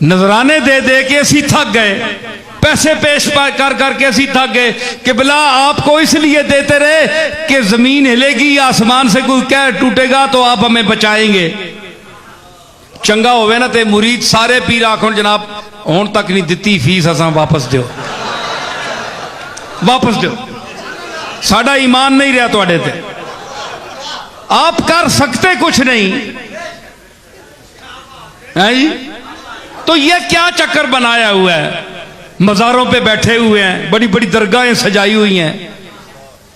نذرانے دے دے کے اسی تھک گئے، پیسے پیش کر کر کے اسی تھک گئے کہ بلا آپ کو اس لیے دیتے رہے کہ زمین ہلے گی، آسمان سے کوئی کہر ٹوٹے گا تو آپ ہمیں بچائیں گے۔ چنگا ہوئے نا تے مرید سارے پیر آکھن جناب ہون تک نہیں دتی فیس، اساں واپس دیو، واپس دیو، ساڈا ایمان نہیں رہا تواڈے تے، آپ کر سکتے کچھ نہیں ہے جی۔ تو یہ کیا چکر بنایا ہوا ہے؟ مزاروں پہ بیٹھے ہوئے ہیں، بڑی بڑی درگاہیں سجائی ہوئی ہیں،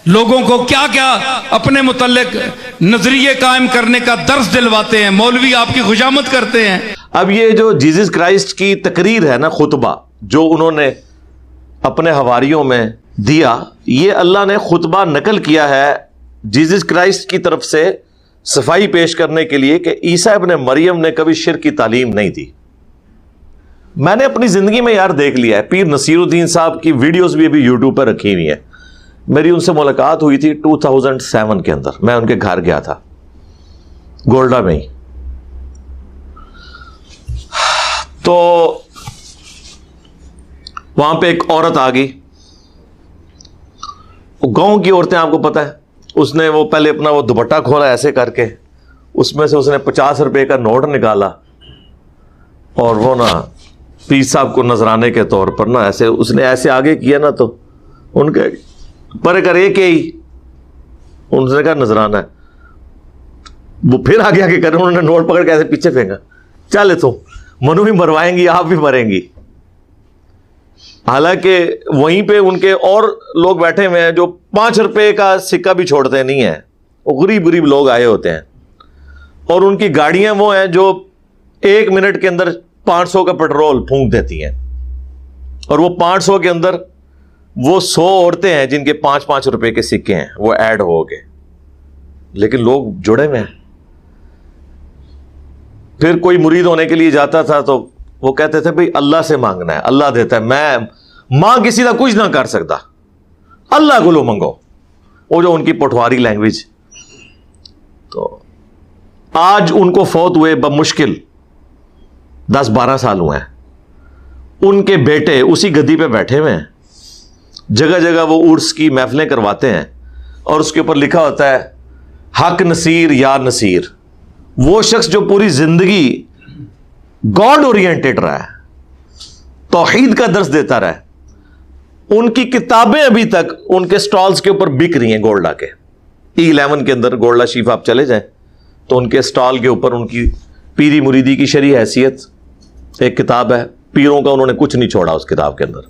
لوگوں کو کیا کیا اپنے متعلق نظریے قائم کرنے کا درس دلواتے ہیں، مولوی آپ کی خوشامد کرتے ہیں۔ اب یہ جو جیزس کرائسٹ کی تقریر ہے نا، خطبہ جو انہوں نے اپنے حواریوں میں دیا، یہ اللہ نے خطبہ نقل کیا ہے جیزس کرائسٹ کی طرف سے صفائی پیش کرنے کے لیے کہ عیسیٰ ابن مریم نے کبھی شرک کی تعلیم نہیں دی۔ میں نے اپنی زندگی میں یار دیکھ لیا ہے، پیر نصیر الدین صاحب کی ویڈیوز بھی ابھی یوٹیوب پر رکھی ہوئی ہیں، میری ان سے ملاقات ہوئی تھی 2007 کے اندر، میں ان کے گھر گیا تھا گولڈا میں ہی، تو وہاں پہ ایک عورت آ گئی، گاؤں کی عورتیں آپ کو پتہ ہے، اس نے وہ پہلے اپنا وہ دوپٹہ کھولا ایسے کر کے، اس میں سے اس نے 50 روپے کا نوٹ نکالا اور وہ نا پیر صاحب کو نذرانے کے طور پر نا ایسے اس نے ایسے آگے کیا نا، تو ان کے پر کر ایک ہی انہوں نے کہا نذرانہ ہے، وہ پھر آگے آگے کر انہوں نے نوٹ پکڑ کے ایسے پیچھے پھینکا، چلے تو منو بھی مروائیں گی آپ بھی مریں گی۔ حالانکہ وہیں پہ ان کے اور لوگ بیٹھے ہوئے ہیں جو 5 روپے کا سکہ بھی چھوڑتے نہیں ہیں، وہ غریب غریب لوگ آئے ہوتے ہیں، اور ان کی گاڑیاں وہ ہیں جو 1 منٹ کے اندر 500 کا پیٹرول پھونک دیتی ہیں، اور وہ 500 کے اندر وہ 100 عورتیں ہیں جن کے 5-5 روپے کے سکے ہیں، وہ ایڈ ہو گئے، لیکن لوگ جڑے ہوئے ہیں۔ پھر کوئی مرید ہونے کے لیے جاتا تھا تو وہ کہتے تھے بھئی اللہ سے مانگنا ہے، اللہ دیتا ہے، میں ماں کسی کا کچھ نہ کر سکتا، اللہ کو لو منگو، وہ جو ان کی پٹواری لینگویج۔ تو آج ان کو فوت ہوئے بمشکل 10-12 سال ہوئے ہیں، ان کے بیٹے اسی گدی پہ بیٹھے ہوئے ہیں، جگہ جگہ وہ عرس کی محفلیں کرواتے ہیں، اور اس کے اوپر لکھا ہوتا ہے حق نصیر یا نصیر۔ وہ شخص جو پوری زندگی گاڈ اورینٹڈ رہا ہے، توحید کا درس دیتا رہا ہے، ان کی کتابیں ابھی تک ان کے سٹالز کے اوپر بک رہی ہیں گولڈا کے E11 کے اندر، گولڈا شریف آپ چلے جائیں تو ان کے سٹال کے اوپر ان کی پیری مریدی کی شرح حیثیت ایک کتاب ہے، پیروں کا انہوں نے کچھ نہیں چھوڑا اس کتاب کے اندر۔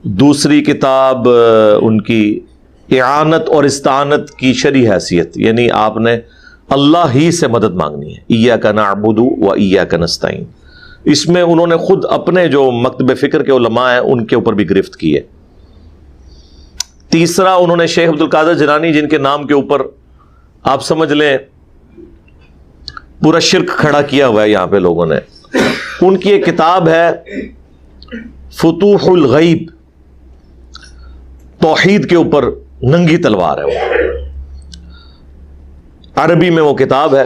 دوسری کتاب ان کی اعانت اور استعانت کی شرح حیثیت، یعنی آپ نے اللہ ہی سے مدد مانگنی ہے، ایاک نعبد و ایاک نستعین۔ اس میں انہوں نے خود اپنے جو مکتب فکر کے علماء ہیں ان کے اوپر بھی گرفت کی ہے۔ تیسرا انہوں نے شیخ عبد القادر جیلانی، جن کے نام کے اوپر آپ سمجھ لیں پورا شرک کھڑا کیا ہوا ہے یہاں پہ لوگوں نے، ان کی ایک کتاب ہے فتوح الغیب، توحید کے اوپر ننگی تلوار ہے، وہ عربی میں وہ کتاب ہے،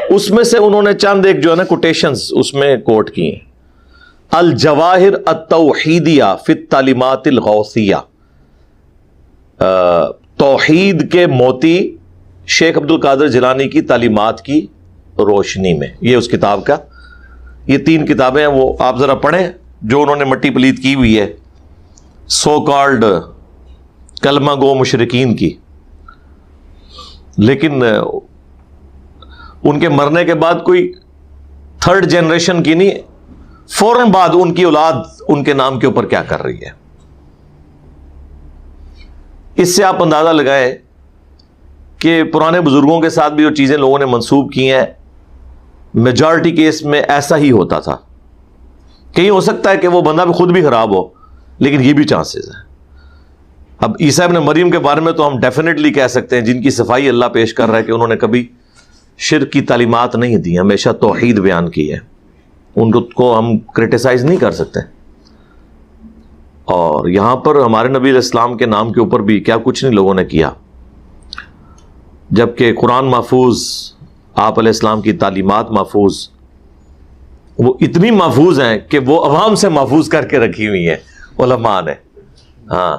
اس میں سے انہوں نے چند ایک جو ہے نا کوٹیشنز اس میں کوٹ کی ہیں۔ الجواہر التوحیدیہ فی التعلیمات الغوثیہ، توحید کے موتی شیخ عبد القادر جیلانی کی تعلیمات کی روشنی میں، یہ اس کتاب کا، یہ 3 کتابیں ہیں، وہ آپ ذرا پڑھیں جو انہوں نے مٹی پلید کی ہوئی ہے سو کالڈ کلمہ گو مشرکین کی، لیکن ان کے مرنے کے بعد کوئی 3rd جنریشن کی نہیں، فوراً بعد ان کی اولاد ان کے نام کے اوپر کیا کر رہی ہے۔ اس سے آپ اندازہ لگائیں کہ پرانے بزرگوں کے ساتھ بھی جو چیزیں لوگوں نے منسوب کی ہیں، میجارٹی کیس میں ایسا ہی ہوتا تھا۔ کہیں ہو سکتا ہے کہ وہ بندہ بھی خود بھی خراب ہو، لیکن یہ بھی چانسز ہیں۔ اب عیسیٰ ابن مریم کے بارے میں تو ہم ڈیفینیٹلی کہہ سکتے ہیں، جن کی صفائی اللہ پیش کر رہا ہے کہ انہوں نے کبھی شرک کی تعلیمات نہیں دی، ہمیشہ توحید بیان کی ہے، ان کو ہم کرٹیسائز نہیں کر سکتے۔ اور یہاں پر ہمارے نبی علیہ السلام کے نام کے اوپر بھی کیا کچھ نہیں لوگوں نے کیا، جبکہ قرآن محفوظ، آپ علیہ السلام کی تعلیمات محفوظ، وہ اتنی محفوظ ہیں کہ وہ عوام سے محفوظ کر کے رکھی ہوئی ہیں علماء نے. ہاں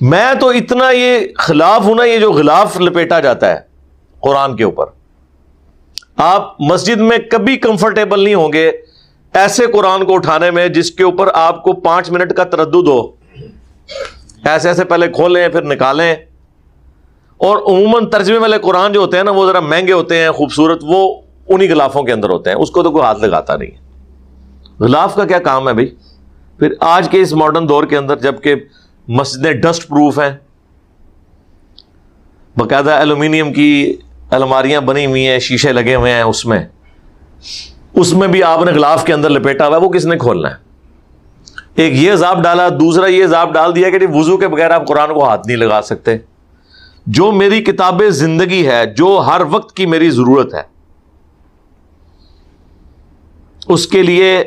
میں تو اتنا یہ خلاف ہوں نا، یہ جو غلاف لپیٹا جاتا ہے قرآن کے اوپر، آپ مسجد میں کبھی کمفرٹیبل نہیں ہوں گے ایسے قرآن کو اٹھانے میں جس کے اوپر آپ کو 5 منٹ کا تردد ہو. ایسے ایسے پہلے کھولیں پھر نکالیں. اور عموماً ترجمے والے قرآن جو ہوتے ہیں نا وہ ذرا مہنگے ہوتے ہیں، خوبصورت، وہ انہی غلافوں کے اندر ہوتے ہیں، اس کو تو کوئی ہاتھ لگاتا نہیں. غلاف کا کیا کام ہے بھائی؟ پھر آج کے اس ماڈرن دور کے اندر جبکہ مسجدیں ڈسٹ پروف ہیں، باقاعدہ ایلومینیم کی الماریاں بنی ہوئی ہیں، شیشے لگے ہوئے ہیں، اس میں بھی آپ نے غلاف کے اندر لپیٹا ہوا ہے، وہ کس نے کھولنا ہے؟ ایک یہ عذاب ڈالا، دوسرا یہ عذاب ڈال دیا کہ وضو کے بغیر آپ قرآن کو ہاتھ نہیں لگا سکتے. جو میری کتاب زندگی ہے، جو ہر وقت کی میری ضرورت ہے، اس کے لیے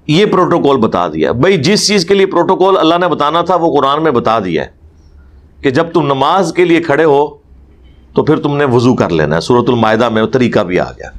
یہ پروٹوکول بتا دیا. بھائی جس چیز کے لیے پروٹوکول اللہ نے بتانا تھا وہ قرآن میں بتا دیا ہے کہ جب تم نماز کے لیے کھڑے ہو تو پھر تم نے وضو کر لینا ہے. سورۃ المائدہ میں وہ طریقہ بھی آ گیا.